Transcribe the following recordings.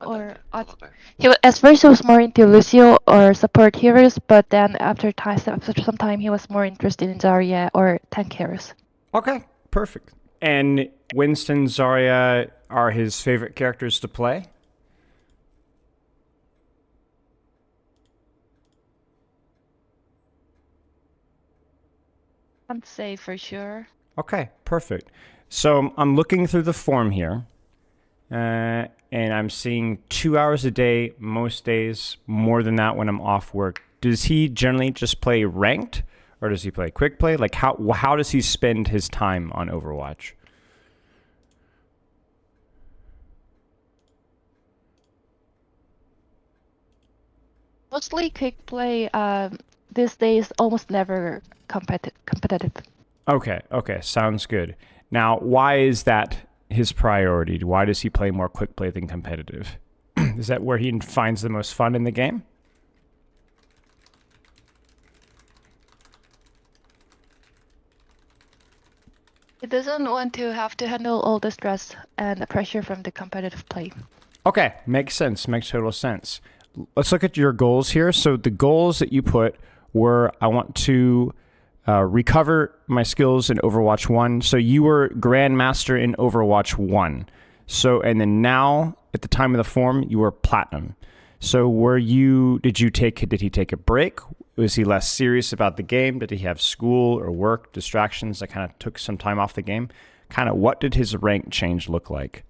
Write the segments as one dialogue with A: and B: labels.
A: or
B: 봐봐봐요.
A: at first he was more into Lucio or support heroes, but then after some time he was more interested in Zarya or tank heroes.
C: Okay, perfect. And Winston, Zarya are his favorite characters to play?
A: Can't say for sure.
C: Okay, perfect. So I'm looking through the form here, and I'm seeing 2 hours a day, most days, more than that when I'm off work. Does he generally just play ranked, or does he play quick play? Like how does he spend his time on Overwatch?
A: Mostly quick play. These days almost never competitive.
C: Okay, sounds good. Now, why is that his priority? Why does he play more quick play than competitive? Is that where he finds the most fun in the game?
A: He doesn't want to have to handle all the stress and the pressure from the competitive play.
C: Okay, makes sense. Makes total sense. Let's look at your goals here. So the goals that you put were I want to recover my skills in Overwatch 1. So you were Grandmaster in Overwatch 1. So, and then now at the time of the form, you were Platinum. So did he take a break? Was he less serious about the game? Did he have school or work distractions that kind of took some time off the game? Kind of what did his rank change look like?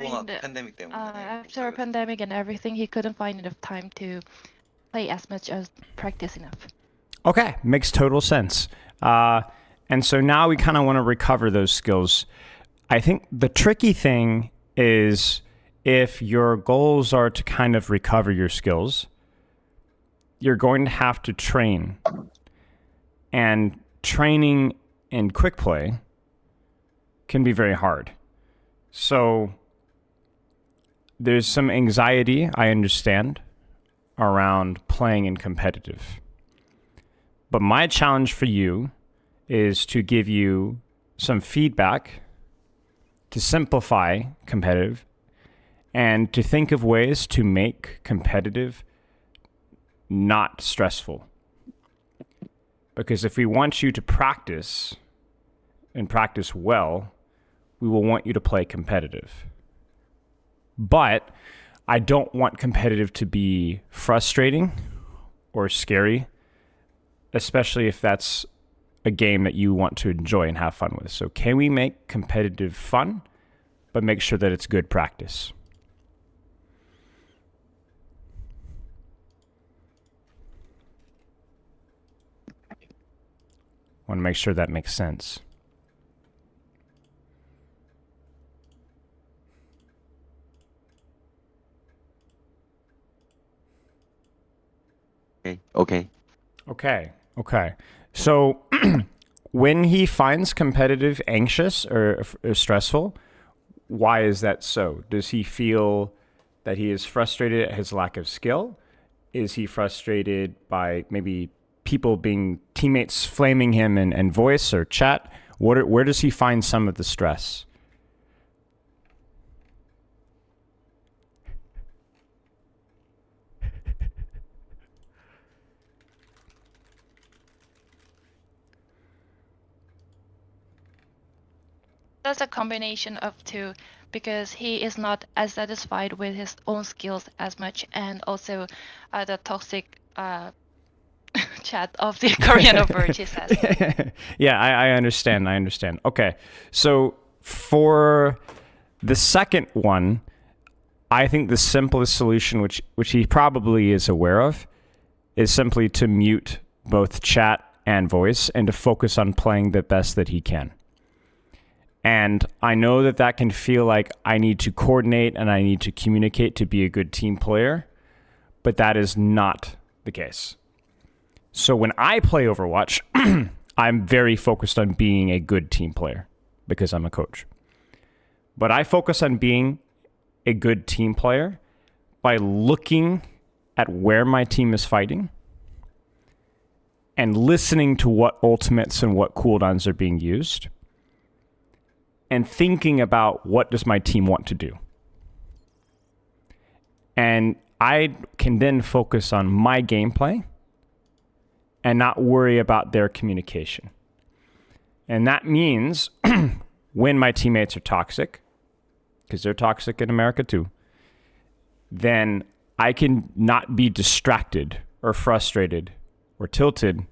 B: 코로나
A: And
B: 팬데믹 때문에 못
A: after a
B: 살겠어요.
A: pandemic and everything, he couldn't find enough time to play as much as practice enough.
C: Okay, makes total sense. And so now we kind of want to recover those skills. I think the tricky thing is if your goals are to kind of recover your skills, you're going to have to train. And training in quick play can be very hard. So there's some anxiety, I understand, around playing in competitive. But my challenge for you is to give you some feedback to simplify competitive and to think of ways to make competitive not stressful. Because if we want you to practice and practice well, we will want you to play competitive. But I don't want competitive to be frustrating or scary, especially if that's a game that you want to enjoy and have fun with. So can we make competitive fun, but make sure that it's good practice? Want to make sure that makes sense.
B: Okay.
C: Okay. So when he finds competitive anxious or stressful, why is that so? Does he feel that he is frustrated at his lack of skill? Is he frustrated by maybe people being teammates flaming him in voice or chat? Where does he find some of the stress?
A: That's a combination of two, because he is not as satisfied with his own skills as much, and also the toxic chat of the Korean Overwatch, he says.
C: Yeah, I understand. Okay, so for the second one, I think the simplest solution, which he probably is aware of, is simply to mute both chat and voice and to focus on playing the best that he can. And I know that that can feel like I need to coordinate and I need to communicate to be a good team player, but that is not the case. So when I play Overwatch, I'm very focused on being a good team player because I'm a coach. But I focus on being a good team player by looking at where my team is fighting and listening to what ultimates and what cooldowns are being used and thinking about what does my team want to do. And I can then focus on my gameplay and not worry about their communication. And that means when my teammates are toxic, because they're toxic in America too, then I can not be distracted or frustrated or tilted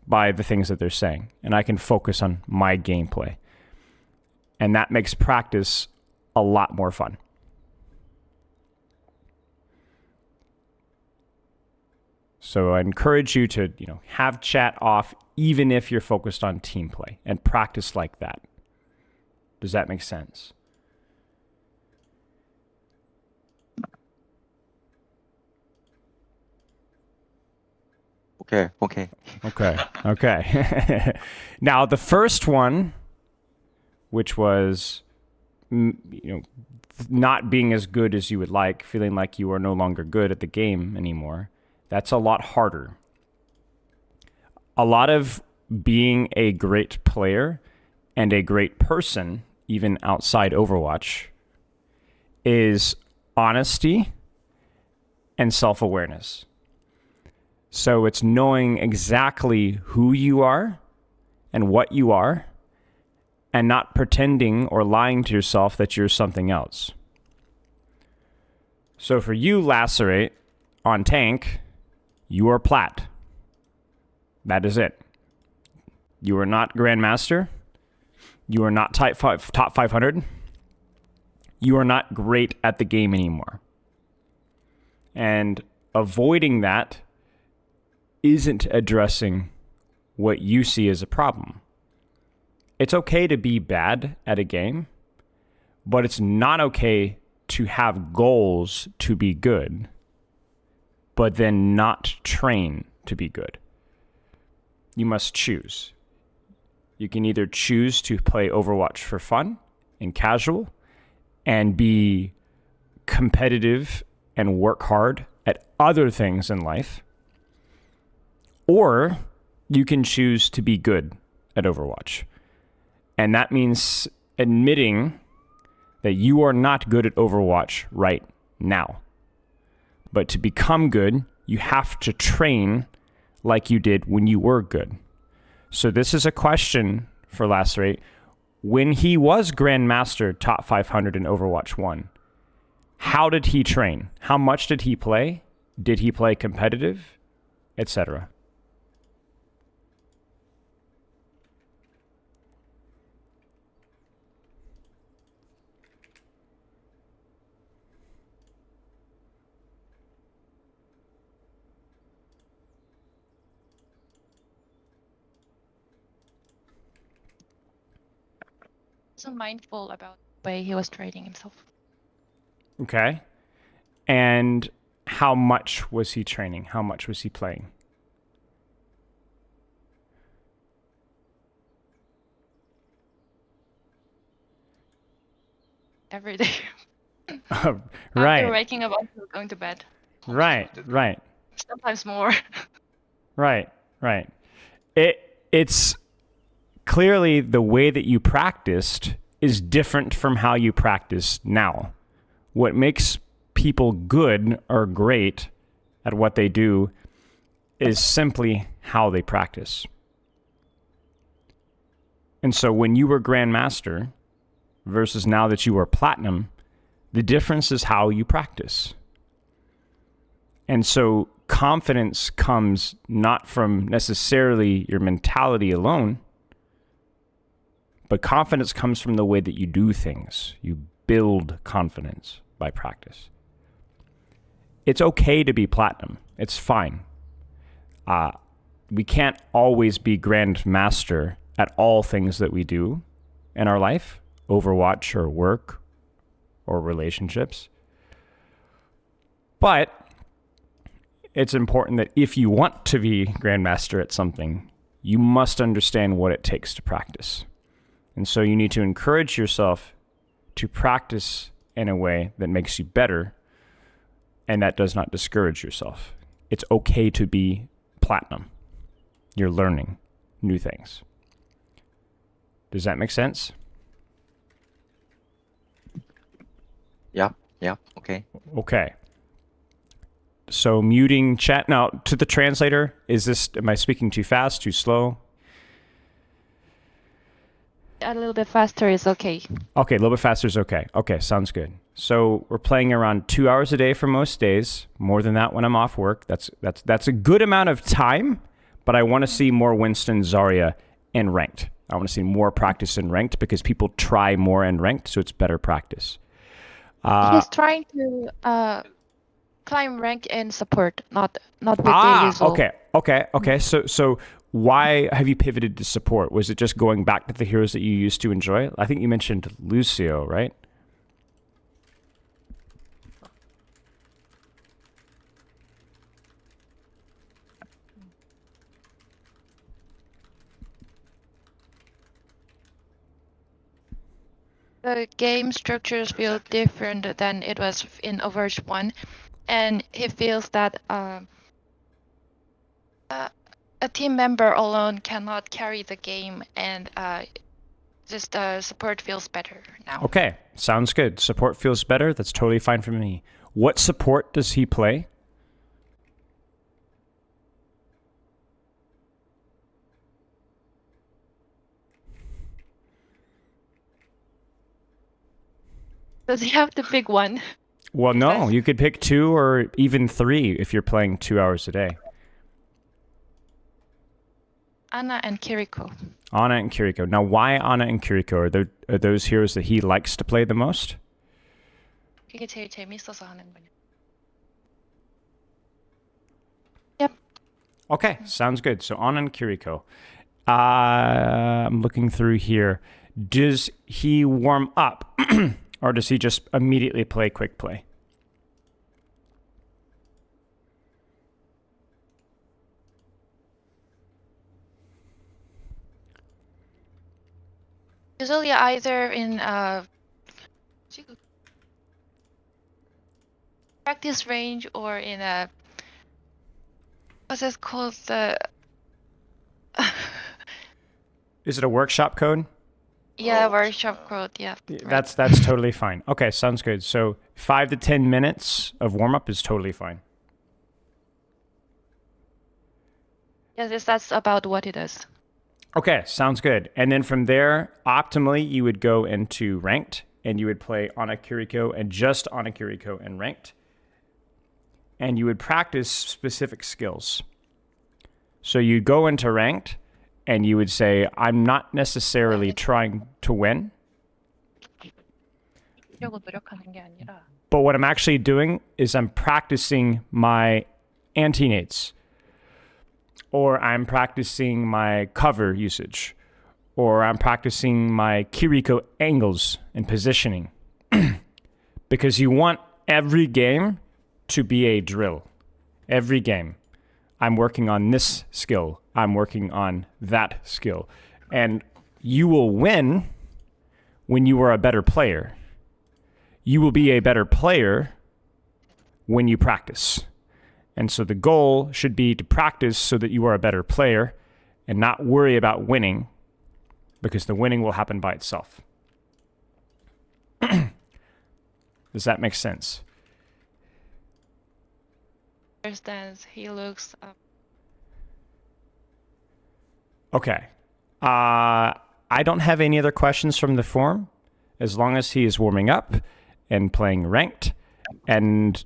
C: by the things that they're saying. And I can focus on my gameplay. And that makes practice a lot more fun. So I encourage you to, have chat off even if you're focused on team play and practice like that. Does that make sense?
B: Okay.
C: Okay. Now, the first one, which was, not being as good as you would like, feeling like you are no longer good at the game anymore, that's a lot harder. A lot of being a great player and a great person, even outside Overwatch, is honesty and self-awareness. So it's knowing exactly who you are and what you are and not pretending or lying to yourself that you're something else. So for you, Lacerate, on tank, you are plat. That is it. You are not Grandmaster. You are not top 500. You are not great at the game anymore. And avoiding that isn't addressing what you see as a problem. It's okay to be bad at a game, but it's not okay to have goals to be good, but then not train to be good. You must choose. You can either choose to play Overwatch for fun and casual and be competitive and work hard at other things in life, or you can choose to be good at Overwatch. And that means admitting that you are not good at Overwatch right now. But to become good, you have to train like you did when you were good. So this is a question for Lacerate. When he was Grandmaster top 500 in Overwatch 1, how did he train? How much did he play? Did he play competitive? Etc.
A: So mindful about the way he was training himself.
C: Okay. And how much was he training? How much was he playing?
A: Every day.
C: Right.
A: After waking up until going to bed.
C: Right.
A: Sometimes more.
C: Right. It's clearly the way that you practiced is different from how you practice now. What makes people good or great at what they do is simply how they practice. And so when you were Grandmaster versus now that you are Platinum, the difference is how you practice. And so confidence comes not from necessarily your mentality alone, but confidence comes from the way that you do things. You build confidence by practice. It's okay to be Platinum. It's fine. We can't always be Grandmaster at all things that we do. in our life, Overwatch or work or relationships. But it's important that if you want to be Grandmaster at something, you must understand what it takes to practice. And so you need to encourage yourself to practice in a way that makes you better and that does not discourage yourself. It's okay to be platinum. You're learning new things. Does that make sense?
B: Yeah, okay.
C: Okay. So muting chat. Now, to the translator, am I speaking too fast, too slow?
A: A little bit faster is okay.
C: Okay, a little bit faster is okay. Okay, sounds good. So we're playing around 2 hours a day for most days, more than that when I'm off work. That's a good amount of time, but I want to see more Winston Zarya in ranked. I want to see more practice in ranked because people try more in ranked, so it's better practice.
A: He's trying to climb rank in support, not with the usual.
C: Okay. So why have you pivoted to support? Was it just going back to the heroes that you used to enjoy? I think you mentioned Lucio, right?
A: The game structures feel different than it was in Overwatch 1, and he feels that a team member alone cannot carry the game, and just support feels better now.
C: Okay, sounds good. Support feels better. That's totally fine for me. What support does he play?
A: Does he have to pick one?
C: Well, no, you could pick 2 or even 3 if you're playing 2 hours a day.
A: Ana and Kiriko.
C: Ana and Kiriko. Now, why Ana and Kiriko? Are those heroes that he likes to play the most?
A: 그게 제일 재밌어서 하는 거냐. Yep.
C: Okay, sounds good. So Ana and Kiriko. I'm looking through here. Does he warm up or does he just immediately play quick play?
A: Usually either in practice range or in a what's it called, the
C: Is it a workshop code?
A: workshop code, yeah.
C: That's totally fine. Okay, sounds good. So 5 to 10 minutes of warm up is totally fine.
A: Yes, that's about what it is.
C: Okay, sounds good. And then from there, optimally, you would go into ranked and you would play Ana Kiriko and just Ana Kiriko and ranked. And you would practice specific skills. So you'd go into ranked and you would say, I'm not necessarily trying to win, but what I'm actually doing is I'm practicing my anti-nades, or I'm practicing my cover usage, or I'm practicing my Kiriko angles and positioning. Because you want every game to be a drill. Every game. I'm working on this skill. I'm working on that skill. And you will win when you are a better player. You will be a better player when you practice. And so the goal should be to practice so that you are a better player and not worry about winning, because the winning will happen by itself. Does that make sense?
A: Understands. He looks
C: Okay. I don't have any other questions from the forum. As long as he is warming up and playing ranked and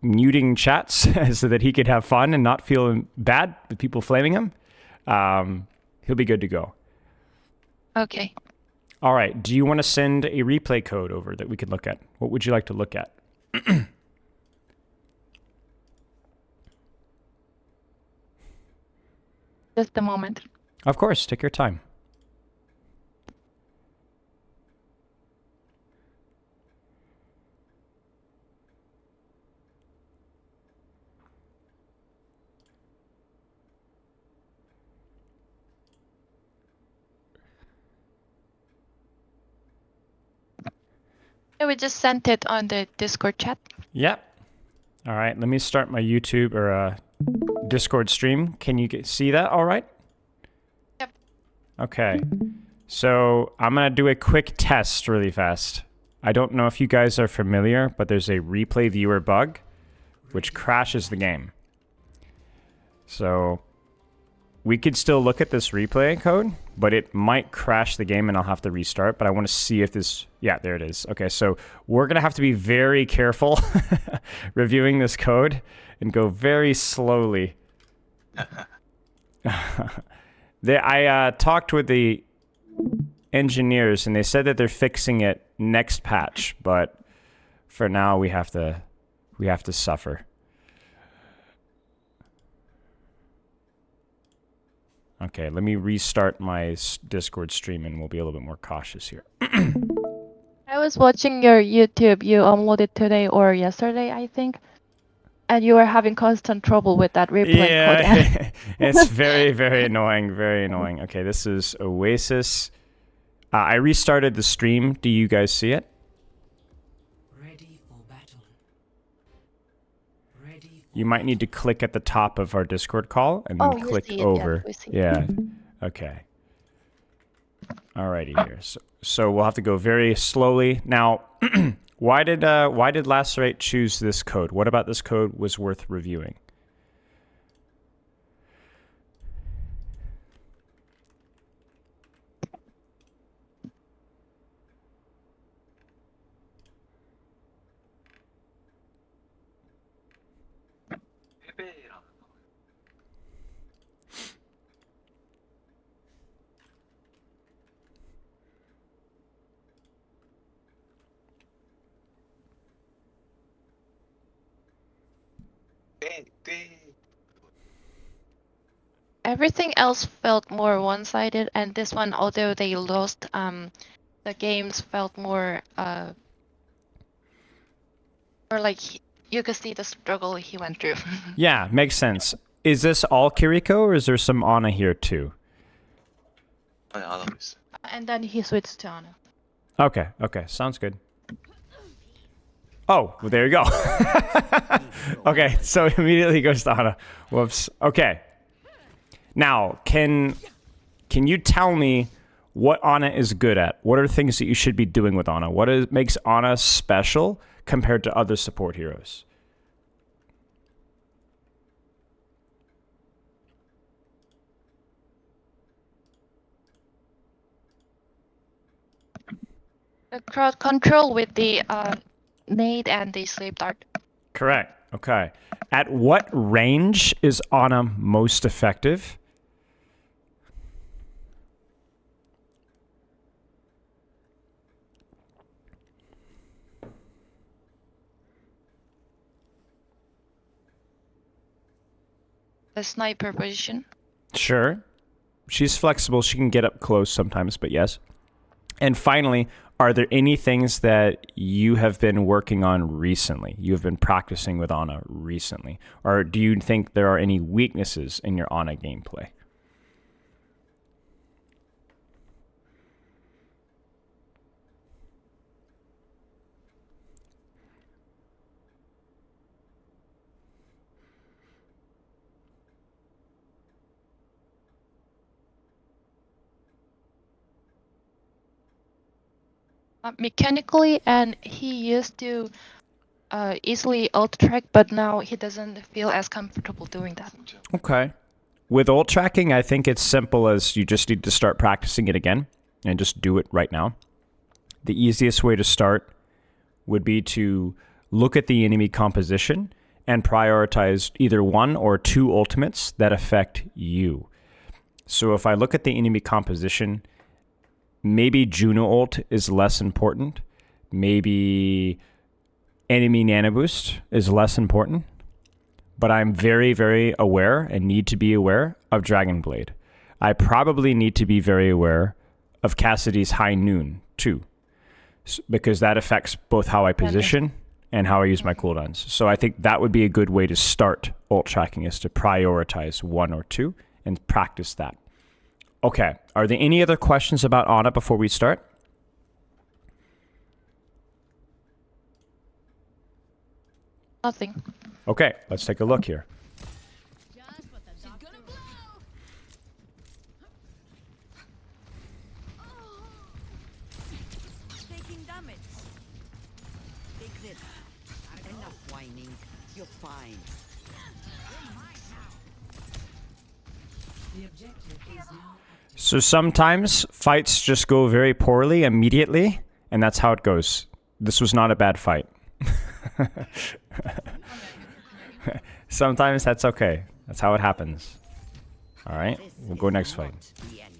C: muting chats so that he could have fun and not feel bad with people flaming him, he'll be good to go.
A: okay.
C: All right. Do you want to send a replay code over that we could look at? What would you like to look at?
A: Just a moment.
C: Of course. Take your time.
A: Yeah, we just sent it on the Discord chat.
C: Yep. All right, let me start my YouTube or Discord stream. Can you see that all right?
A: Yep.
C: Okay. So I'm going to do a quick test really fast. I don't know if you guys are familiar, but there's a replay viewer bug which crashes the game. So we could still look at this replay code, but it might crash the game and I'll have to restart. But I want to see if this... Yeah, there it is. Okay, so we're going to have to be very careful reviewing this code and go very slowly. I talked with the engineers and they said that they're fixing it next patch, but for now we have to suffer. Okay, let me restart my Discord stream and we'll be a little bit more cautious here.
A: I was watching your YouTube. You uploaded today or yesterday, I think. And you were having constant trouble with that replay code.
C: Yeah, it's very, very annoying, very annoying. Okay, this is Oasis. I restarted the stream. Do you guys see it?
D: Ready for battle. Ready for
C: You might need to click at the top of our Discord call and then
A: Oh, you
C: click
A: see it, yeah,
C: over.
A: we see it.
C: Yeah. Okay. Alrighty here. So we'll have to go very slowly. Now, why did Lacerate choose this code? What about this code was worth reviewing?
A: Everything else felt more one-sided, and this one, although they lost, the games felt more, or like you could see the struggle he went through.
C: Yeah, makes sense. Is this all Kiriko or is there some Ana here too?
A: And then he switched to Ana.
C: Okay, okay, sounds good. Oh, well, there you go. Okay, so immediately goes to Ana. Whoops. Okay. Now, can you tell me what Ana is good at? What are things that you should be doing with Ana? What makes Ana special compared to other support heroes?
A: The crowd control with the nade and the sleep dart.
C: Correct. Okay. At what range is Ana most effective?
A: The sniper position.
C: Sure. She's flexible. She can get up close sometimes, but yes. And finally, are there any things that you have been working on recently? You have been practicing with Ana recently? Or do you think there are any weaknesses in your Ana gameplay?
A: Mechanically, and he used to easily ult track, but now he doesn't feel as comfortable doing that.
C: Okay. With ult tracking, I think it's simple as you just need to start practicing it again and just do it right now. The easiest way to start would be to look at the enemy composition and prioritize either one or two ultimates that affect you. So if I look at the enemy composition, maybe Juno ult is less important. Maybe enemy nano boost is less important. But I'm very, very aware and need to be aware of Dragon Blade. I probably need to be very aware of Cassidy's High Noon too, because that affects both how I position and how I use my cooldowns. So I think that would be a good way to start ult tracking, is to prioritize one or two and practice that. Okay, are there any other questions about Ana before we start?
A: Nothing.
C: Okay, let's take a look here.
E: Taking damage. Take this. Enough whining. You're fine.
D: The objective is now
C: So sometimes fights just go very poorly immediately, and that's how it goes. This was not a bad fight. Sometimes that's okay. That's how it happens. All right,
E: This
C: we'll go
E: is
C: next fight.
E: not the end.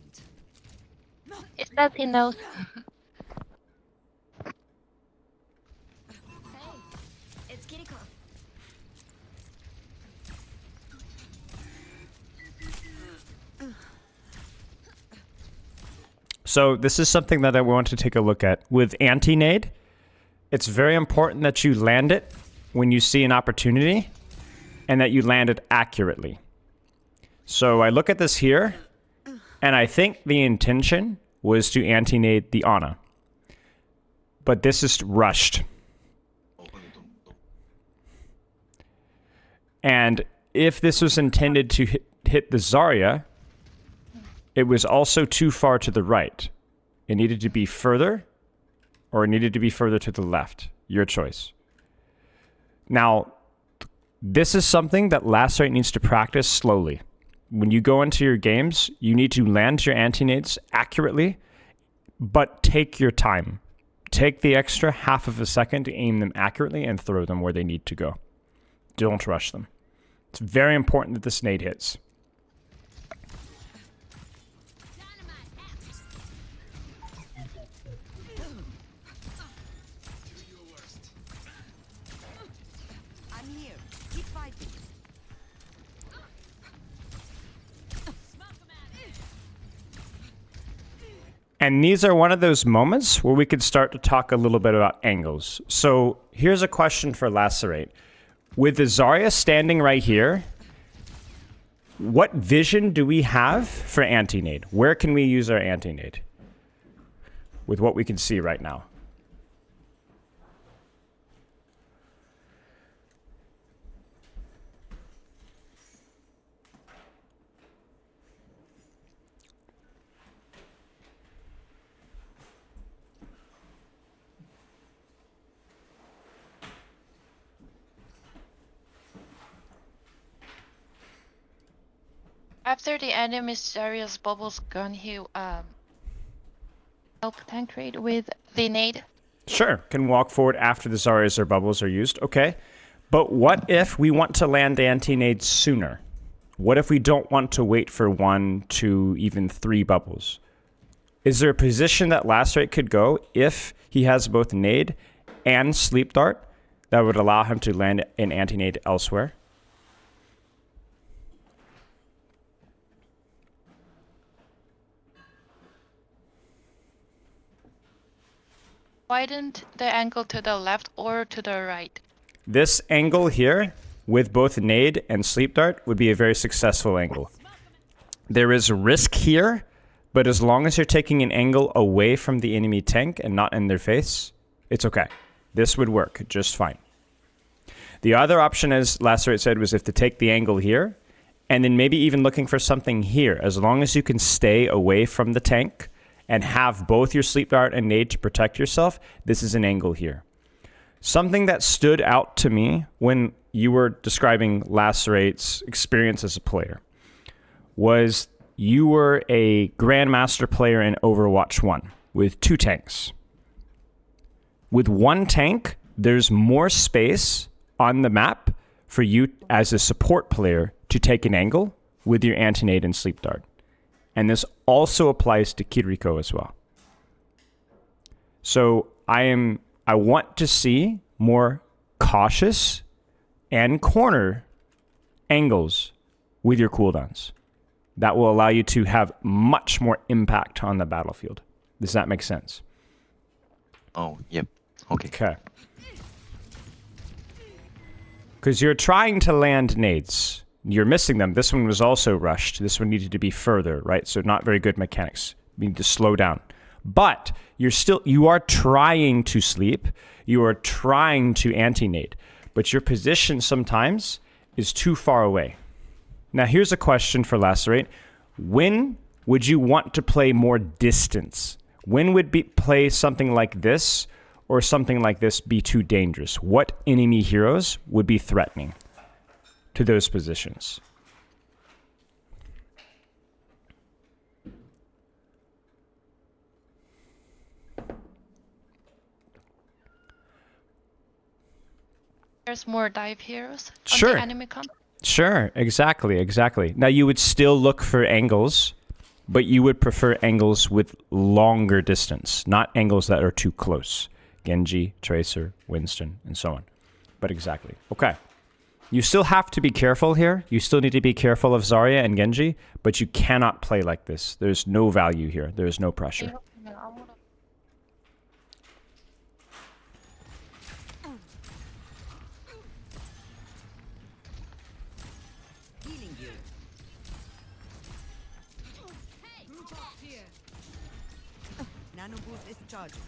A: It says he knows.
E: It's Kiriko.
C: So this is something that I want to take a look at. With anti-nade, it's very important that you land it when you see an opportunity and that you land it accurately. So I look at this here, and I think the intention was to anti-nade the Ana. But this is rushed. And if this was intended to hit the Zarya, it was also too far to the right. It needed to be further, or it needed to be further to the left. Your choice. Now, this is something that Lacerate needs to practice slowly. When you go into your games, you need to land your anti-nades accurately, but take your time. Take the extra half of a second to aim them accurately and throw them where they need to go. Don't rush them. It's very important that this nade hits.
E: I'm here. Keep fighting.
C: And these are one of those moments where we could start to talk a little bit about angles. So here's a question for Lacerate. With the Zarya standing right here, what vision do we have for anti-nade? Where can we use our anti-nade? With what we can see right now.
A: After the enemy Zarya's bubbles gone, he help tank trade with the nade.
C: Sure, can walk forward after the Zaryas or bubbles are used. Okay. But what if we want to land anti-nade sooner? What if we don't want to wait for 1, 2, even 3 bubbles? Is there a position that Lacerate could go if he has both nade and sleep dart that would allow him to land an anti-nade elsewhere?
A: Widen the angle to the left or to the right.
C: This angle here with both nade and sleep dart would be a very successful angle. There is risk here, but as long as you're taking an angle away from the enemy tank and not in their face, it's okay. This would work just fine. The other option, as Lacerate said, was if to take the angle here, and then maybe even looking for something here. As long as you can stay away from the tank and have both your sleep dart and nade to protect yourself, this is an angle here. Something that stood out to me when you were describing Lacerate's experience as a player was you were a Grandmaster player in Overwatch 1 with 2 tanks. With 1 tank, there's more space on the map for you as a support player to take an angle with your anti-nade and sleep dart. And this also applies to Kiriko as well. So I want to see more cautious and corner angles with your cooldowns. That will allow you to have much more impact on the battlefield. Does that make sense?
B: Oh, yep. Okay.
C: Okay. Because you're trying to land nades. You're missing them. This one was also rushed. This one needed to be further, right? So not very good mechanics. You need to slow down. But you are trying to sleep. You are trying to anti-nade. but your position sometimes is too far away. Now, here's a question for Lacerate. When would you want to play more distance? When would play something like this or something like this be too dangerous? What enemy heroes would be threatening to those positions?
A: There's more dive heroes on
C: Sure.
A: the enemy comp.
C: Sure, exactly. Now, you would still look for angles, but you would prefer angles with longer distance, not angles that are too close. Genji, Tracer, Winston, and so on. But exactly. Okay. You still have to be careful here. You still need to be careful of Zarya and Genji, but you cannot play like this. There's no value here. There's no pressure.
E: Healing you. Nano boost is charging.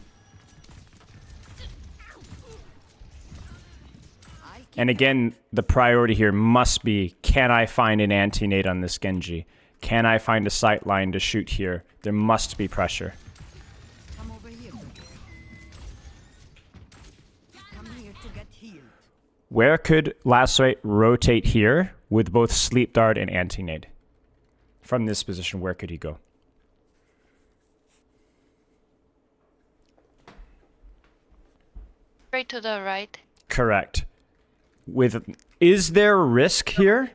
C: And again, the priority here must be, can I find an anti-nade on this Genji? Can I find a sight line to shoot here? There must be pressure.
E: Come over here. Come here to get healed.
C: Where could Lacerate rotate here with both Sleep Dart and anti-nade? From this position, where could he go?
A: Straight to the right.
C: Correct. Is there risk here?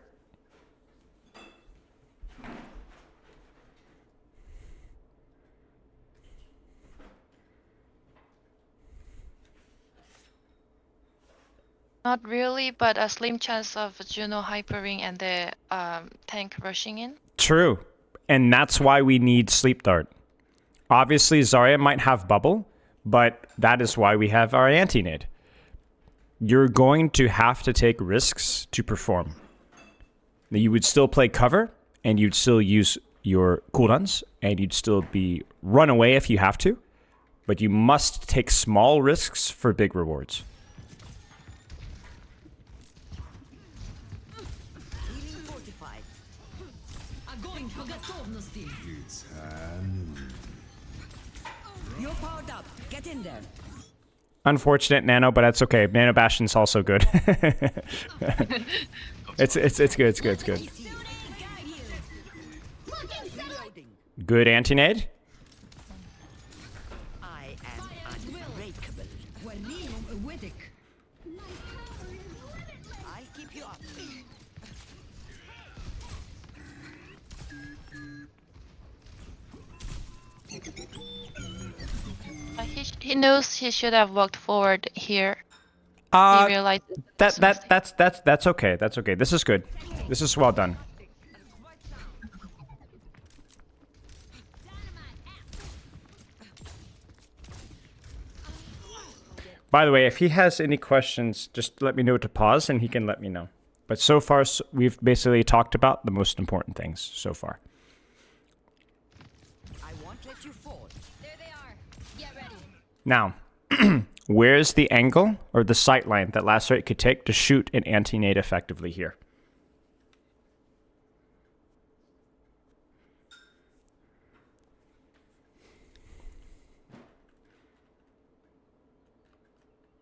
A: Not really, but a slim chance of Juno hypering and the tank rushing in.
C: True. And that's why we need Sleep Dart. Obviously, Zarya might have bubble, but that is why we have our anti-nade. You're going to have to take risks to perform. You would still play cover, and you'd still use your cooldowns, and you'd still be run away if you have to, but you must take small risks for big rewards.
E: Healing fortified. You're powered up. Get in there.
C: Unfortunate Nano, but that's okay. Nano Bastion's also good. it's good.
E: Reloading.
C: Good anti-nade.
E: I am unbreakable. I'll keep you up.
A: He knows he should have walked forward here. He realized
C: That's okay. That's okay. This is good. This is well done. By the way, if he has any questions, just let me know to pause and he can let me know. But so far, we've basically talked about the most important things so far.
E: I won't let you fall.
F: There they are. Get ready.
C: Now, where's the angle or the sight line that Lacerate could take to shoot an anti-nade effectively here?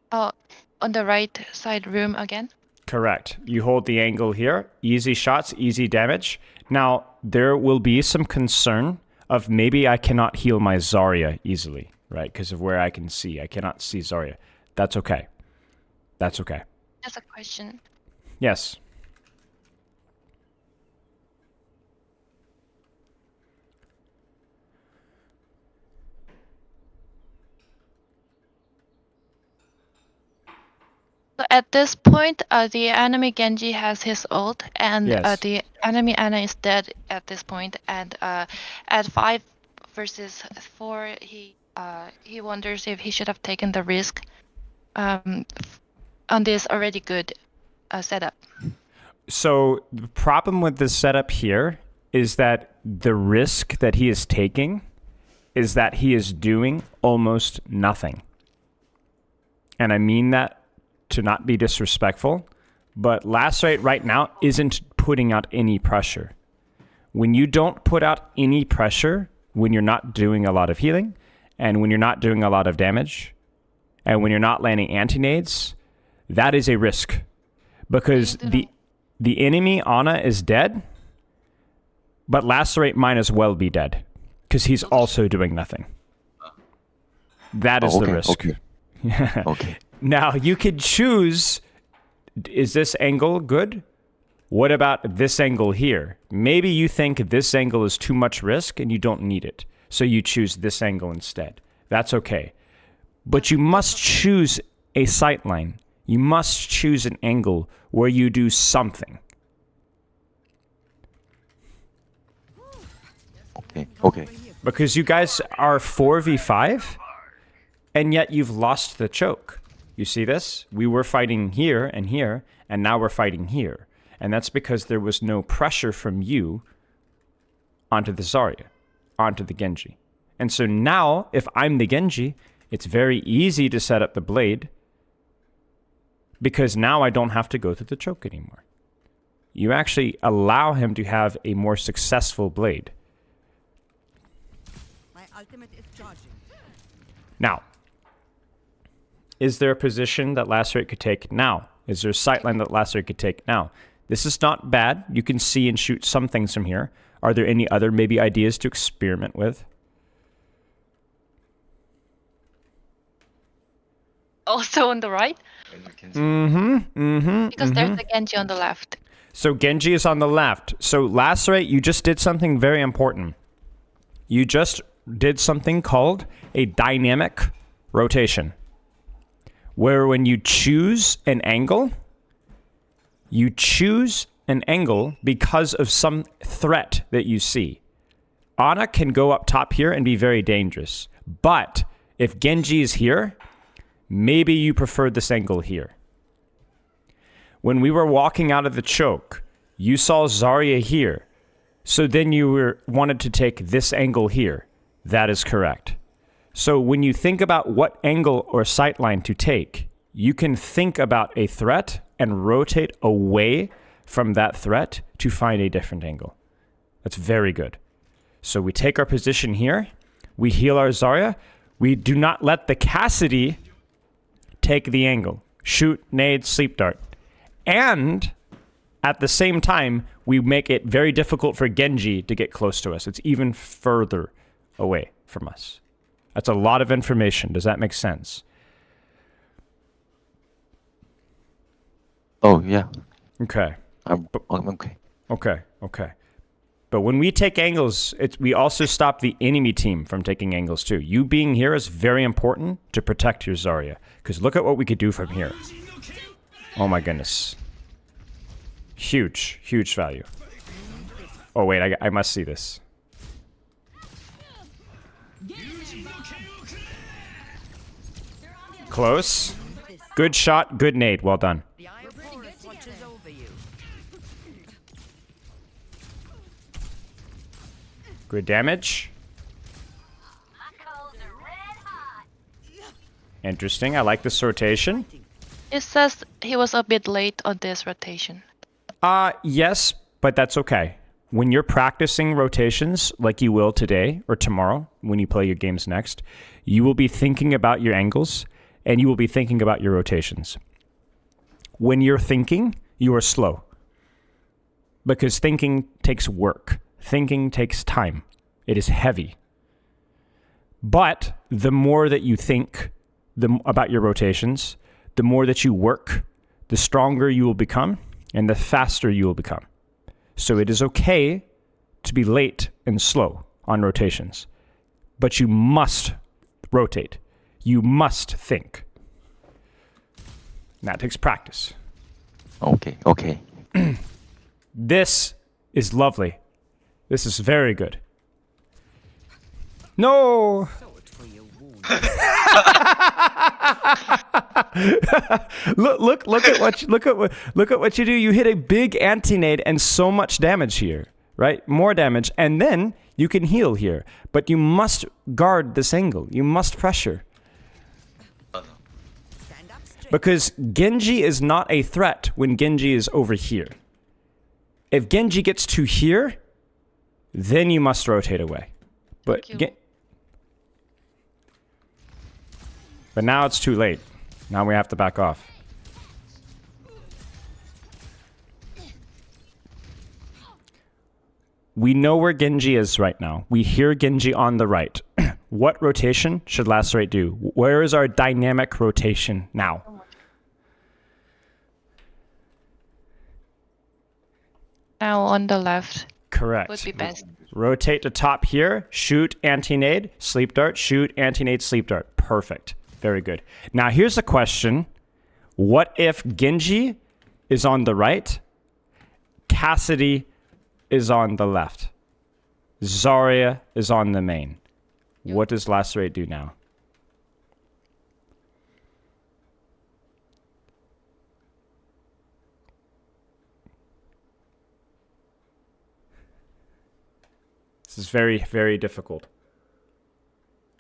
A: Oh, on the right side room again.
C: Correct. You hold the angle here. Easy shots, easy damage. Now, there will be some concern of maybe I cannot heal my Zarya easily, right? Because of where I can see. I cannot see Zarya. That's okay. That's okay.
A: That's a question.
C: Yes.
A: So at this point, the enemy Genji has his ult, and
C: Yes.
A: the enemy Ana is dead at this point. And at 5 versus 4, he wonders if he should have taken the risk on this already good setup.
C: So the problem with this setup here is that the risk that he is taking is that he is doing almost nothing. And I mean that to not be disrespectful, but Lacerate right now isn't putting out any pressure. When you don't put out any pressure, when you're not doing a lot of healing, and when you're not doing a lot of damage, and when you're not landing anti-nades, that is a risk. Because the enemy, Ana, is dead, but Lacerate might as well be dead. Because he's also doing nothing. That is the risk.
B: Okay. Okay.
C: Now, you could choose, is this angle good? What about this angle here? Maybe you think this angle is too much risk and you don't need it. So you choose this angle instead. That's okay. But you must choose a sightline. You must choose an angle where you do something.
B: Okay. Okay.
C: Because you guys are 4v5, and yet you've lost the choke. You see this? We were fighting here, and now we're fighting here. And that's because there was no pressure from you onto the Zarya, onto the Genji. And so now, if I'm the Genji, it's very easy to set up the blade, because now I don't have to go through the choke anymore. You actually allow him to have a more successful blade.
E: My ultimate is charging.
C: Now, is there a position that Lacerate could take now? Is there a sightline that Lacerate could take now? This is not bad. You can see and shoot some things from here. Are there any other maybe ideas to experiment with?
A: Also on the right, because there's a Genji on the left.
C: So Genji is on the left. So Lacerate, you just did something very important. You just did something called a dynamic rotation, where when you choose an angle, you choose an angle because of some threat that you see. Ana can go up top here and be very dangerous. But if Genji is here, maybe you prefer this angle here. When we were walking out of the choke, you saw Zarya here. So then you wanted to take this angle here. That is correct. So when you think about what angle or sightline to take, you can think about a threat and rotate away from that threat to find a different angle. That's very good. So we take our position here. We heal our Zarya. We do not let the Cassidy take the angle. Shoot, nade, sleep dart. And at the same time, we make it very difficult for Genji to get close to us. It's even further away from us. That's a lot of information. Does that make sense?
B: Oh yeah.
C: Okay.
B: I'm okay.
C: Okay. But when we take angles, we also stop the enemy team from taking angles too. You being here is very important to protect your Zarya. Because look at what we could do from here. Oh my goodness. Huge, huge value. Oh wait, I must see this. Close. Good shot, good nade. Well done.
E: The Iron Forest watches over you.
C: Good damage. Interesting. I like this rotation.
A: It says he was a bit late on this rotation.
C: Yes, but that's okay. When you're practicing rotations like you will today or tomorrow when you play your games next, you will be thinking about your angles and you will be thinking about your rotations. When you're thinking, you are slow. Because thinking takes work. Thinking takes time. It is heavy. But the more that you think about your rotations, the more that you work, the stronger you will become and the faster you will become. So it is okay to be late and slow on rotations, but you must rotate. You must think. And that takes practice.
B: Okay. Okay.
C: This is lovely. This is very good. No!
E: Sword for your wound.
C: look at what you do. You hit a big anti-nade and so much damage here, right? More damage, and then you can heal here. But you must guard this angle. You must pressure.
E: Stand up straight.
C: Because Genji is not a threat when Genji is over here. If Genji gets to here, then you must rotate away. But
A: Thank you.
C: but now it's too late. Now we have to back off. We know where Genji is right now. We hear Genji on the right. What rotation should Lacerate do? Where is our dynamic rotation now?
A: Now on the left
C: Correct.
A: would be best.
C: Rotate to top here, shoot anti-nade, sleep dart, shoot anti-nade, sleep dart. Perfect. Very good. Now here's the question. What if Genji is on the right, Cassidy is on the left, Zarya is on the main? What does Lacerate do now? This is very, very difficult.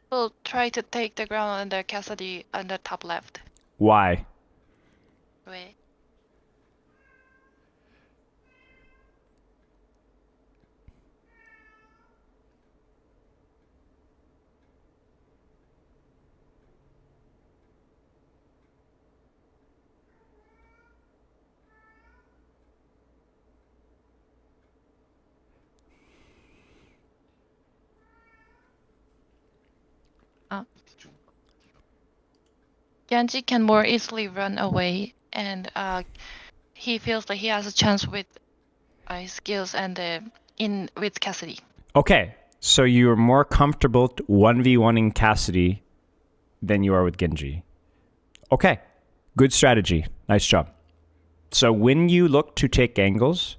A: We'll try to take the ground under Cassidy on the top left.
C: Why?
A: Wait. Genji can more easily run away, and he feels like he has a chance with his skills and in with Cassidy.
C: Okay, so you're more comfortable 1v1ing Cassidy than you are with Genji. Okay, good strategy. Nice job. So when you look to take angles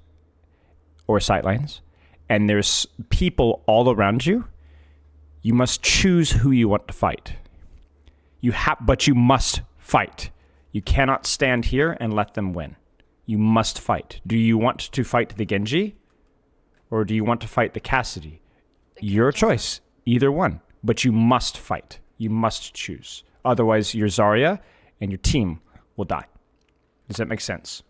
C: or sightlines, and there's people all around you, you must choose who you want to fight. But you must fight. You cannot stand here and let them win. You must fight. Do you want to fight the Genji? Or do you want to fight the Cassidy? Your choice. Either one. But you must fight. You must choose. Otherwise, your Zarya and your team will die. Does that make sense?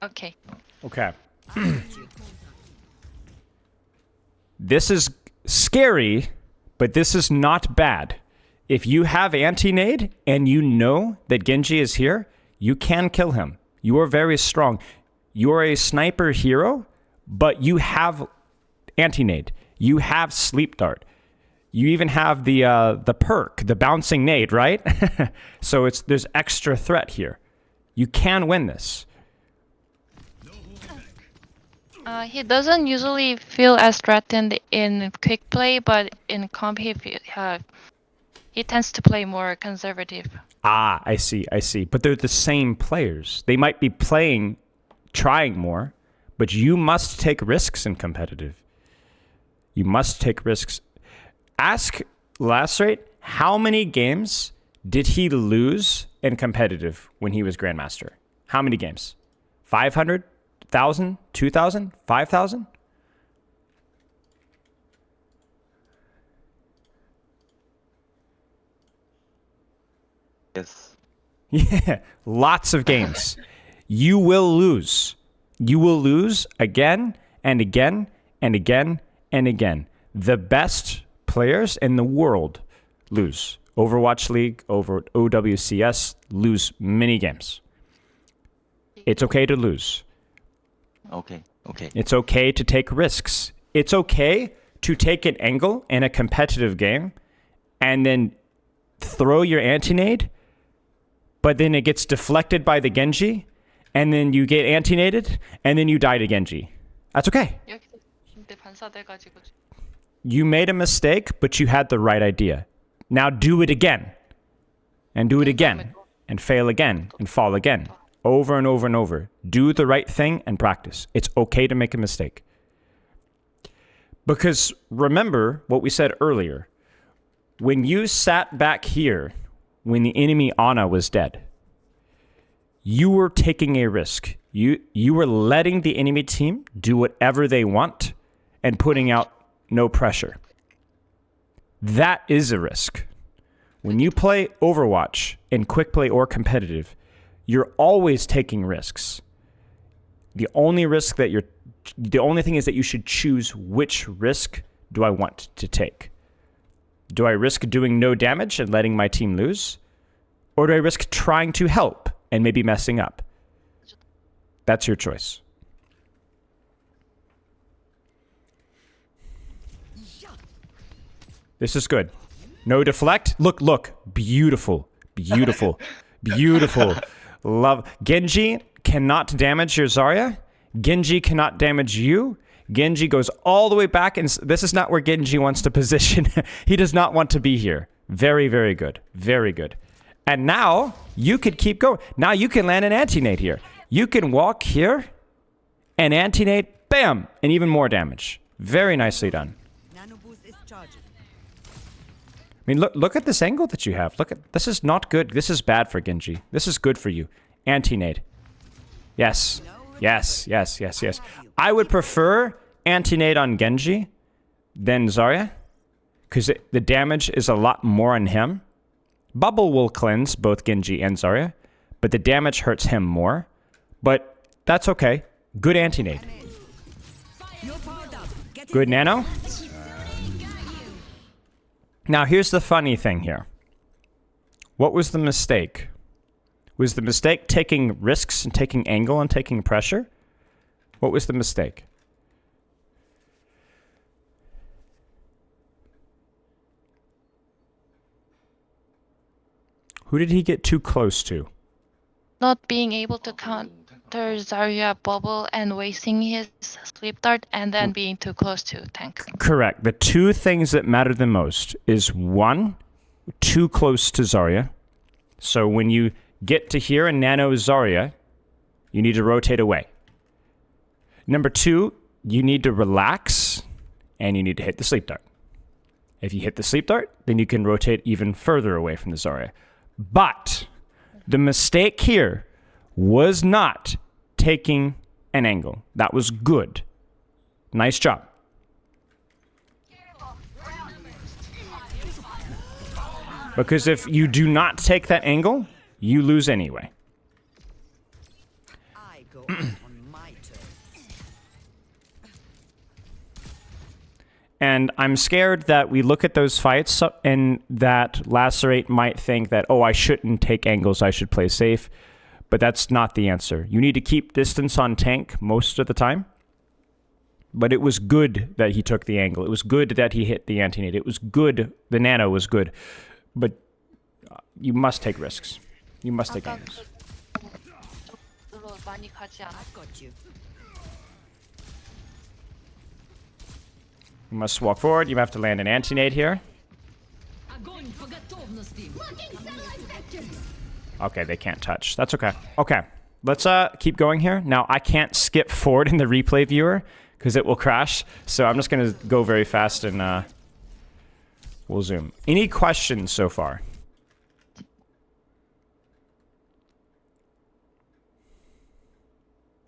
A: Okay.
C: Okay. This is scary, but this is not bad. If you have anti-nade and you know that Genji is here, you can kill him. You are very strong. You are a sniper hero, but you have anti-nade. You have sleep dart. You even have the perk, the bouncing nade, right? So there's extra threat here. You can win this.
A: He doesn't usually feel as threatened in quick play, but in comp he tends to play more conservative.
C: Ah, I see. But they're the same players. They might be trying more, but you must take risks in competitive. You must take risks. Ask Lacerate, how many games did he lose in competitive when he was Grandmaster? How many games? 500? 1,000, 2,000, 5,000?
B: Yes.
C: Yeah, lots of games. You will lose. You will lose again and again and again and again. The best players in the world lose. Overwatch League, over OWCS, lose many games. It's okay to lose.
B: Okay.
C: It's okay to take risks. It's okay to take an angle in a competitive game and then throw your anti-nade, but then it gets deflected by the Genji, and then you get anti-naded, and then you die to Genji. That's okay. You made a mistake, but you had the right idea. Now do it again. And do it again. And fail again. And fall again. Over and over and over. Do the right thing and practice. It's okay to make a mistake. Because remember what we said earlier. When you sat back here, when the enemy Ana was dead, you were taking a risk. You were letting the enemy team do whatever they want and putting out no pressure. That is a risk. When you play Overwatch in quick play or competitive, you're always taking risks. The only thing is that you should choose which risk do I want to take. Do I risk doing no damage and letting my team lose? Or do I risk trying to help and maybe messing up? That's your choice. This is good. No deflect. Look. Beautiful. Love. Genji cannot damage your Zarya. Genji cannot damage you. Genji goes all the way back, and this is not where Genji wants to position. He does not want to be here. Very, very good. Very good. And now you could keep going. Now you can land an anti-nade here. You can walk here and anti-nade, bam, and even more damage. Very nicely done.
E: Nano boost is charging.
C: I mean, look at this angle that you have. This is not good. This is bad for Genji. This is good for you. Anti-nade. Yes. I would prefer anti-nade on Genji than Zarya, because the damage is a lot more on him. Bubble will cleanse both Genji and Zarya, but the damage hurts him more. But that's okay. Good anti-nade.
E: You're powered up. Get
C: Good nano. Now, here's the funny thing here. What was the mistake? Was the mistake taking risks and taking angle and taking pressure? What was the mistake? Who did he get too close to?
A: Not being able to counter Zarya bubble and wasting his sleep dart and then being too close to tank.
C: Correct. The two things that matter the most is one, too close to Zarya. So when you get to here and nano Zarya, you need to rotate away. Number two, you need to relax and you need to hit the sleep dart. If you hit the sleep dart, then you can rotate even further away from the Zarya. But the mistake here was not taking an angle. That was good. Nice job. Because if you do not take that angle, you lose anyway.
E: I go on my terms.
C: And I'm scared that we look at those fights and that Lacerate might think that, oh, I shouldn't take angles, I should play safe. But that's not the answer. You need to keep distance on tank most of the time. But it was good that he took the angle. It was good that he hit the anti-nade. It was good. The nano was good. But you must take risks. You must take angles.
E: I've got you.
C: You must walk forward. You have to land an anti-nade here. Okay, they can't touch. That's okay. Okay, let's keep going here. Now, I can't skip forward in the replay viewer because it will crash. So I'm just going to go very fast and we'll zoom. Any questions so far?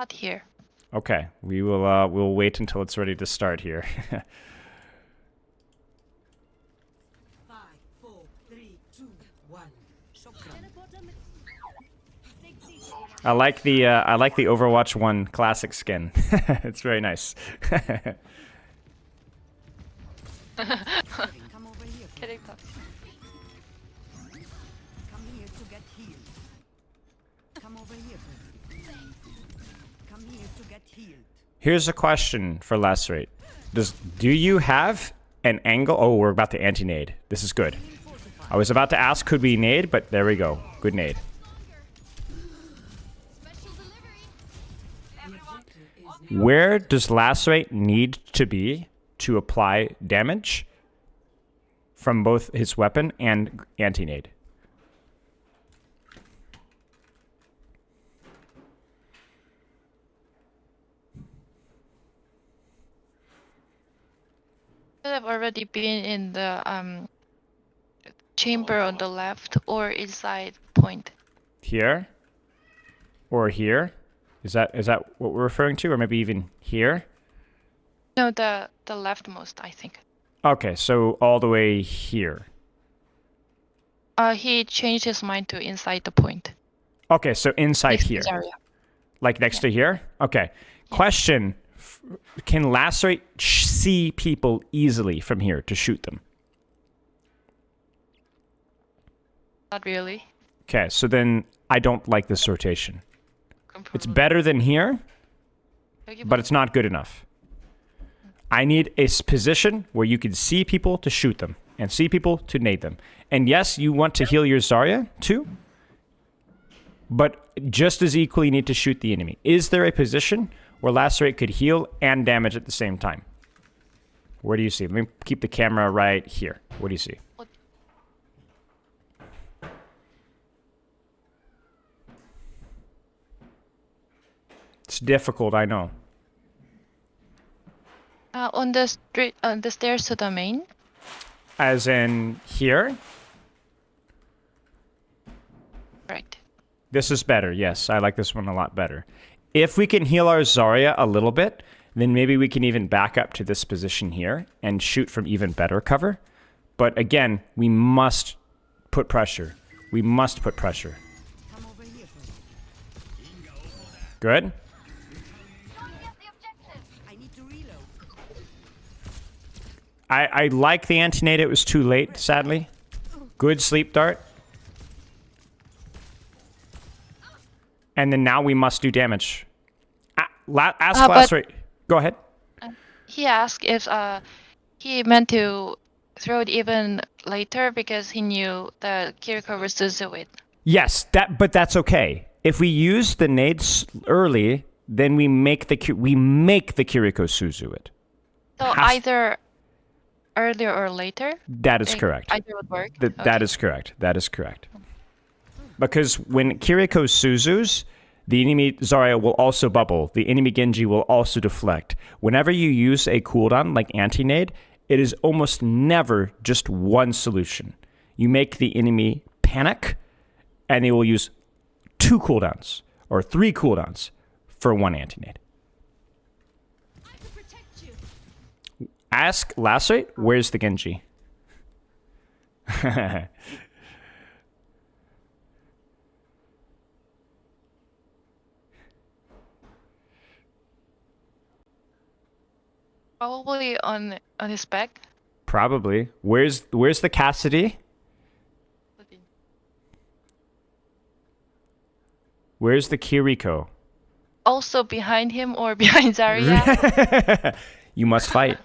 A: Not here.
C: Okay, we will we'll wait until it's ready to start here.
E: 5, 4, 3, 2, 1. Shokran.
C: I like the Overwatch 1 classic skin. It's very nice.
E: Come over here.
A: Kidding, though.
E: Come here to get healed. Come over here. Come here to get healed.
C: Here's a question for Lacerate. Do you have an angle? Oh, we're about to anti-nade. This is good. I was about to ask, could we nade? But there we go. Good nade.
F: Special delivery.
C: Where does Lacerate need to be to apply damage from both his weapon and anti-nade?
A: Could have already been in the chamber on the left or inside point.
C: Here? Or here? Is that what we're referring to? Or maybe even here?
A: No, the leftmost, I think.
C: Okay, so all the way here.
A: He changed his mind to inside the point.
C: Okay, so inside
A: Next to
C: here.
A: Zarya.
C: Like next to here? Okay. Question. Can Lacerate see people easily from here to shoot them?
A: Not really.
C: Okay, so then I don't like this rotation. It's better than here, but it's not good enough. I need a position where you can see people to shoot them and see people to nade them. And yes, you want to heal your Zarya too, but just as equally you need to shoot the enemy. Is there a position where Lacerate could heal and damage at the same time? Where do you see? Let me keep the camera right here. What do you see? It's difficult, I know.
A: On the street, on the stairs to the main.
C: As in here?
A: Right.
C: This is better, yes. I like this one a lot better. If we can heal our Zarya a little bit, then maybe we can even back up to this position here and shoot from even better cover. But again, we must put pressure. We must put pressure.
E: Come over here for me.
C: Good?
E: I need to reload.
C: I like the anti-nade. It was too late, sadly. Good sleep dart. And then now we must do damage. Ask
A: but-
C: Lacerate. Go ahead.
A: He asked if he meant to throw it even later because he knew the Kiriko was to it.
C: Yes, but that's okay. If we use the nades early, then we make the Kiriko Suzu it.
A: So
C: Has-
A: either earlier or later.
C: That is
A: like,
C: correct.
A: Either would work.
C: That
A: Okay.
C: is correct. That is correct. Because when Kiriko Suzus, the enemy Zarya will also bubble. The enemy Genji will also deflect. Whenever you use a cooldown like anti-nade, it is almost never just one solution. You make the enemy panic, and they will use 2 cooldowns or 3 cooldowns for one anti-nade.
F: I can protect you.
C: Ask Lacerate, where's the Genji?
A: Probably on his back.
C: Probably. Where's the Cassidy? Where's the Kiriko?
A: Also behind him or behind Zarya.
C: You must fight.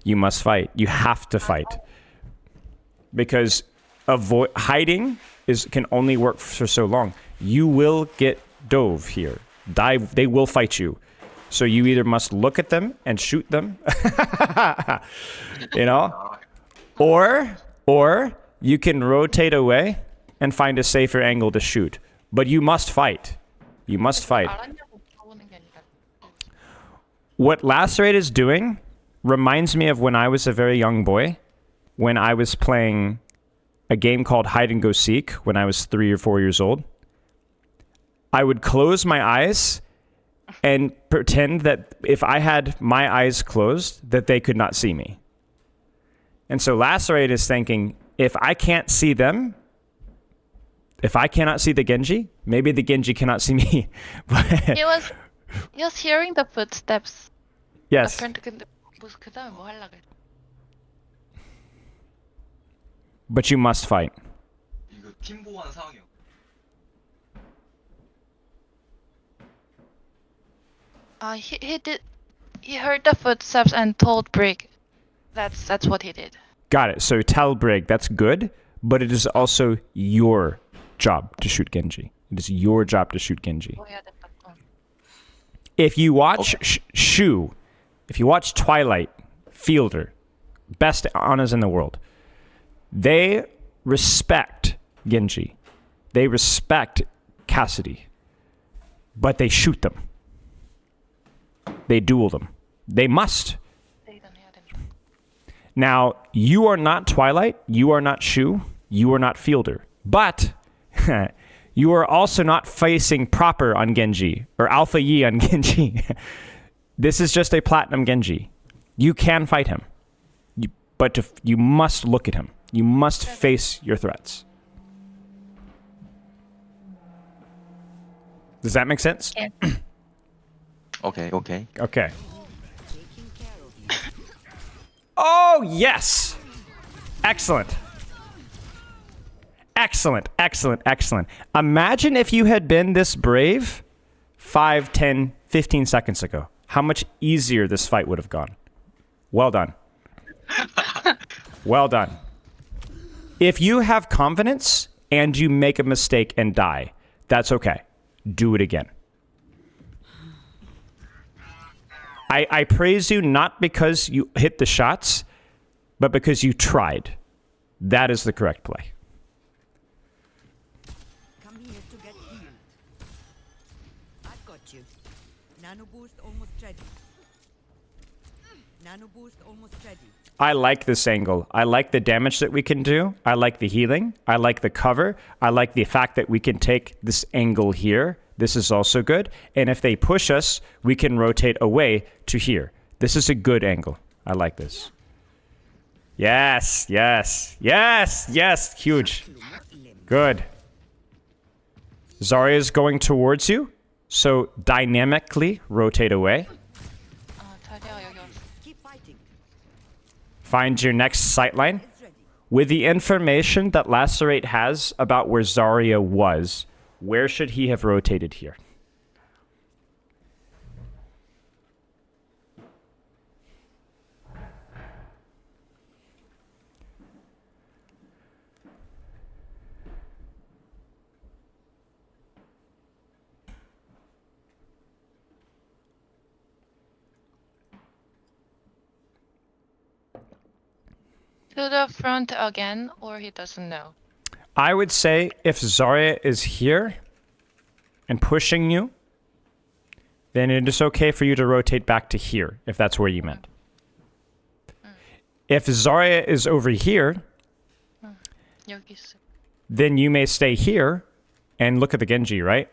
C: You must fight. You have to fight. Because hiding can only work for so long. You will get dove here. They will fight you. So you either must look at them and shoot them, you know, or you can rotate away and find a safer angle to shoot. But you must fight. You must fight. What Lacerate is doing reminds me of when I was a very young boy, when I was playing a game called Hide and Go Seek when I was 3 or 4 years old. I would close my eyes and pretend that if I had my eyes closed, that they could not see me. And so Lacerate is thinking, if I can't see them, if I cannot see the Genji, maybe the Genji cannot see me.
A: He was hearing the footsteps.
C: Yes.
A: 근데 그 다음에 뭐 하려고 했
C: But you must fight.
B: 이거 팀 보호하는 상황이요.
A: He heard the footsteps and told Brig. That's what he did.
C: Got it. So tell Brig, that's good, but it is also your job to shoot Genji. It is your job to shoot Genji.
A: 뭐 해야 된다.
C: If you watch Shu, if you watch Twilight, Fielder, best Anas in the world, they respect Genji. They respect Cassidy. But they shoot them. They duel them. They must. Now, you are not Twilight, you are not Shu, you are not Fielder. But you are also not facing proper on Genji or Alpha Yi on Genji. This is just a Platinum Genji. You can fight him. but you must look at him. You must face your threats. Does that make sense?
A: Yeah.
B: Okay, okay.
C: Okay. Oh, yes. Excellent. Excellent, excellent, excellent. Imagine if you had been this brave 5, 10, 15 seconds ago. How much easier this fight would have gone. Well done. Well done. If you have confidence and you make a mistake and die, that's okay. Do it again. I praise you not because you hit the shots, but because you tried. That is the correct play.
E: Come here to get healed. I've got you. Nano boost almost ready. Nano boost almost ready.
C: I like this angle. I like the damage that we can do. I like the healing. I like the cover. I like the fact that we can take this angle here. This is also good. And if they push us, we can rotate away to here. This is a good angle. I like this. Yes, yes, yes, yes. Huge. Good. Zarya is going towards you. So dynamically rotate away.
A: 자리아가 여기 왔어.
E: Keep fighting.
C: Find your next sightline.
E: It's ready.
C: With the information that Lacerate has about where Zarya was, where should he have rotated here?
A: To the front again, or he doesn't know.
C: I would say if Zarya is here and pushing you, then it is okay for you to rotate back to here, if that's where you meant. If Zarya is over here,
A: 여기 있어.
C: then you may stay here and look at the Genji, right?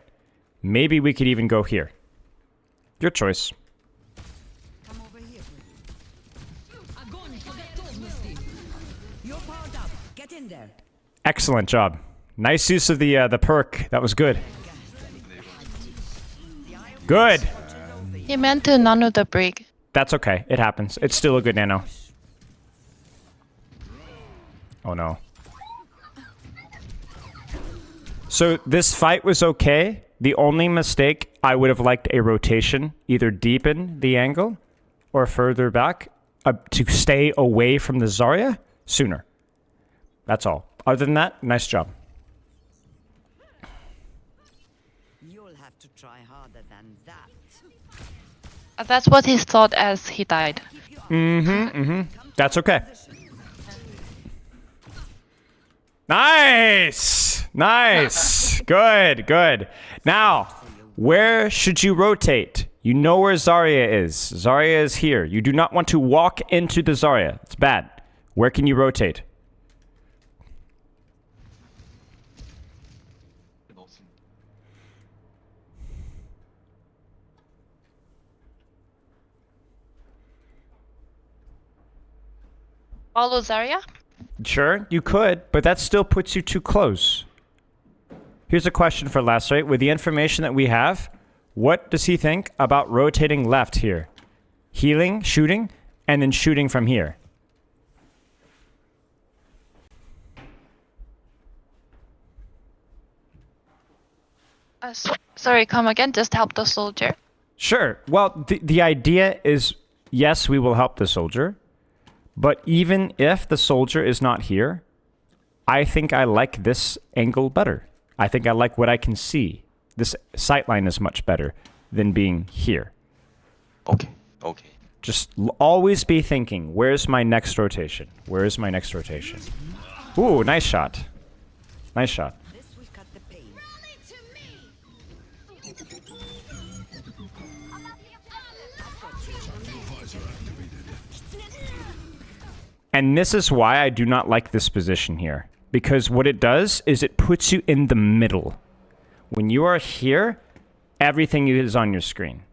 C: Maybe we could even go here. Your choice.
E: Come over here. You're powered up. Get in there.
C: Excellent job. Nice use of the perk. That was good. Good.
A: He meant to nano the brig.
C: That's okay. It happens. It's still a good nano. Oh no. So this fight was okay. The only mistake, I would have liked a rotation, either deepen the angle or further back to stay away from the Zarya sooner. That's all. Other than that, nice job.
E: You'll have to try harder than that.
A: That's what he thought as he died.
C: That's okay. Nice! Nice! Good, good. Now, where should you rotate? You know where Zarya is. Zarya is here. You do not want to walk into the Zarya. It's bad. Where can you rotate?
B: 넣었습니다.
A: Follow Zarya?
C: Sure, you could, but that still puts you too close. Here's a question for Lacerate. With the information that we have, what does he think about rotating left here? Healing, shooting, and then shooting from here.
A: Sorry, come again. Just help the soldier.
C: Sure. Well, the idea is, yes, we will help the soldier. But even if the soldier is not here, I think I like this angle better. I think I like what I can see. This sightline is much better than being here.
B: Okay, okay.
C: Just always be thinking, where's my next rotation? Where's my next rotation? Ooh, nice shot. Nice shot.
E: This will cut the pain.
C: And this is why I do not like this position here. Because what it does is it puts you in the middle. When you are here, everything is on your screen.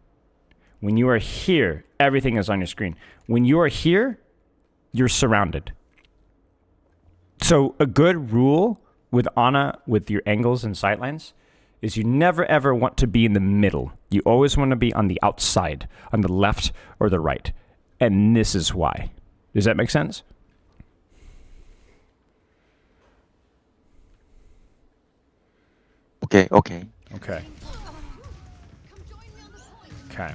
C: When you are here, everything is on your screen. When you are here, you're surrounded. So a good rule with Ana, with your angles and sightlines, is you never ever want to be in the middle. You always want to be on the outside, on the left or the right. And this is why. Does that make sense?
B: Okay, okay.
C: Okay. Okay.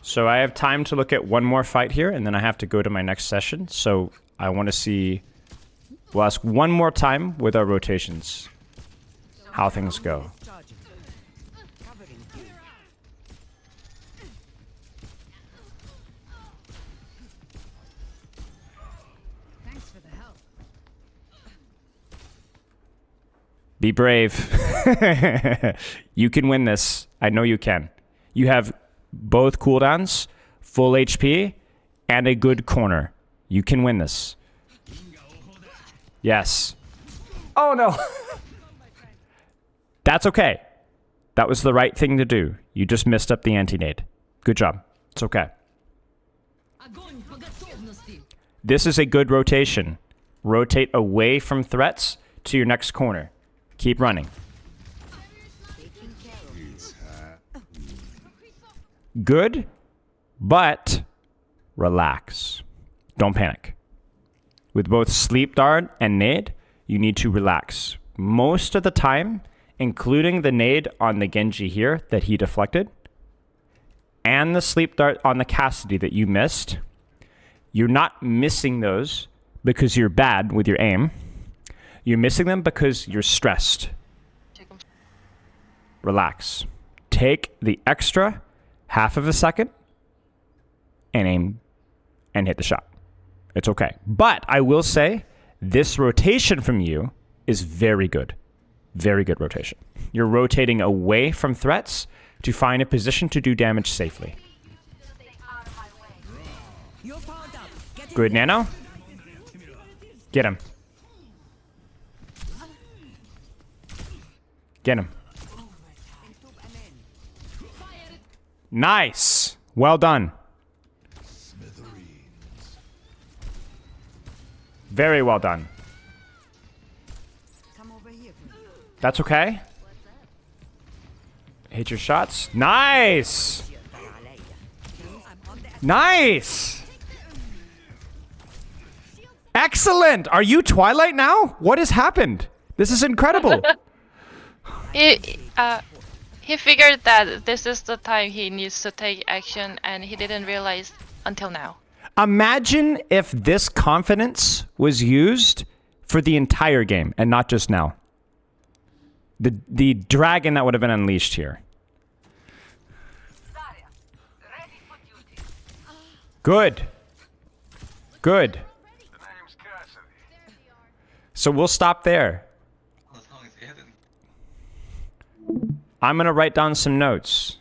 C: So I have time to look at one more fight here, and then I have to go to my next session. So I want to see... We'll ask one more time with our rotations how things go.
E: Charging. Covering you.
F: Thanks for the help.
C: Be brave. You can win this. I know you can. You have both cooldowns, full HP, and a good corner. You can win this. Yes. Oh no. That's okay. That was the right thing to do. You just messed up the anti-nade. Good job. It's okay.
F: Огонь по готовности.
C: This is a good rotation. Rotate away from threats to your next corner. Keep running.
E: Taking care of you.
C: Good, but relax. Don't panic. With both Sleep Dart and Nade, you need to relax. Most of the time, including the Nade on the Genji here that he deflected, and the Sleep Dart on the Cassidy that you missed, you're not missing those because you're bad with your aim. You're missing them because you're stressed. Relax. Take the extra half of a second and aim and hit the shot. It's okay. But I will say this rotation from you is very good. Very good rotation. You're rotating away from threats to find a position to do damage safely.
E: You're powered up. Get in
C: Good,
E: there.
C: Nano. Get him. Get him.
E: Entub amen.
C: Nice. Well done. Very well done.
E: Come over here for me.
C: That's okay. Hit your shots. Nice.
E: I'm on the
C: Nice. Excellent. Are you Twilight now? What has happened? This is incredible.
A: He figured that this is the time he needs to take action, and he didn't realize until now.
C: Imagine if this confidence was used for the entire game and not just now. The dragon that would have been unleashed here. Good. Good. So we'll stop there. I'm going to write down some notes.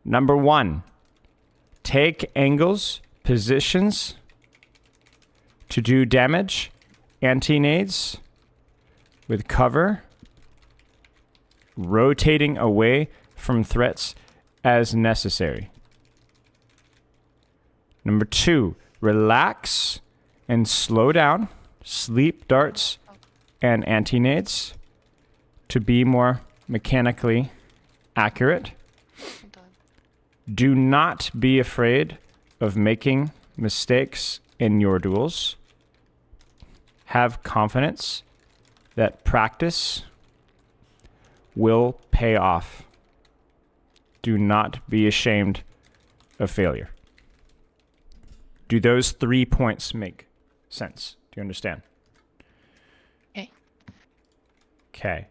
C: Number 1, take angles, positions to do damage, anti-nades with cover, rotating away from threats as necessary. Number 2, relax and slow down, sleep darts and anti-nades to be more mechanically accurate. Do not be afraid of making mistakes in your duels. Have confidence that practice will pay off. Do not be ashamed of failure. Do those 3 points make sense? Do you understand?
A: Okay.
C: Okay.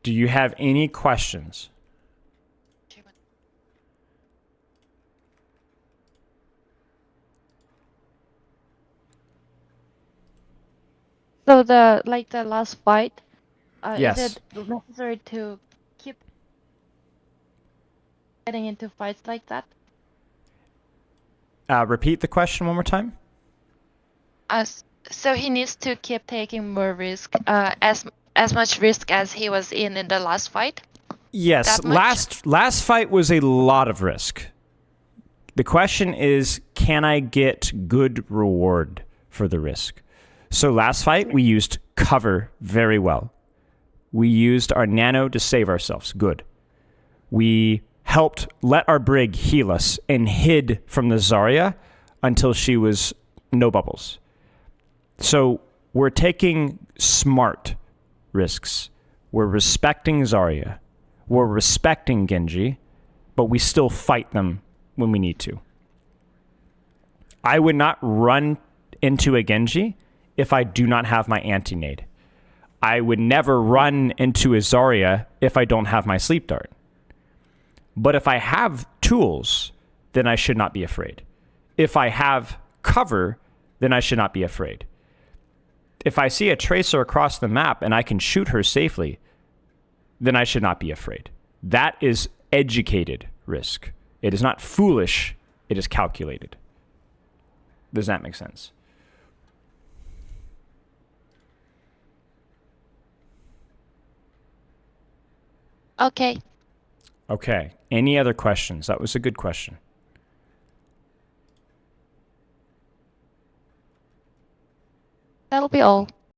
C: Do you have any questions?
A: So the last fight,
C: Yes.
A: is it necessary to keep getting into fights like that?
C: Repeat the question one more time.
A: So he needs to keep taking more risk, as much risk as he was in the last fight.
C: Yes,
A: That much?
C: last fight was a lot of risk. The question is, can I get good reward for the risk? So last fight, we used cover very well. We used our nano to save ourselves. Good. We helped let our Brig heal us and hid from the Zarya until she was no bubbles. So we're taking smart risks. We're respecting Zarya. We're respecting Genji, but we still fight them when we need to. I would not run into a Genji if I do not have my anti-nade. I would never run into a Zarya if I don't have my sleep dart. But if I have tools, then I should not be afraid. If I have cover, then I should not be afraid. If I see a Tracer across the map and I can shoot her safely, then I should not be afraid. That is educated risk. It is not foolish, it is calculated. Does that make sense?
A: Okay.
C: Okay. Any other questions? That was a good question.
A: That'll be all.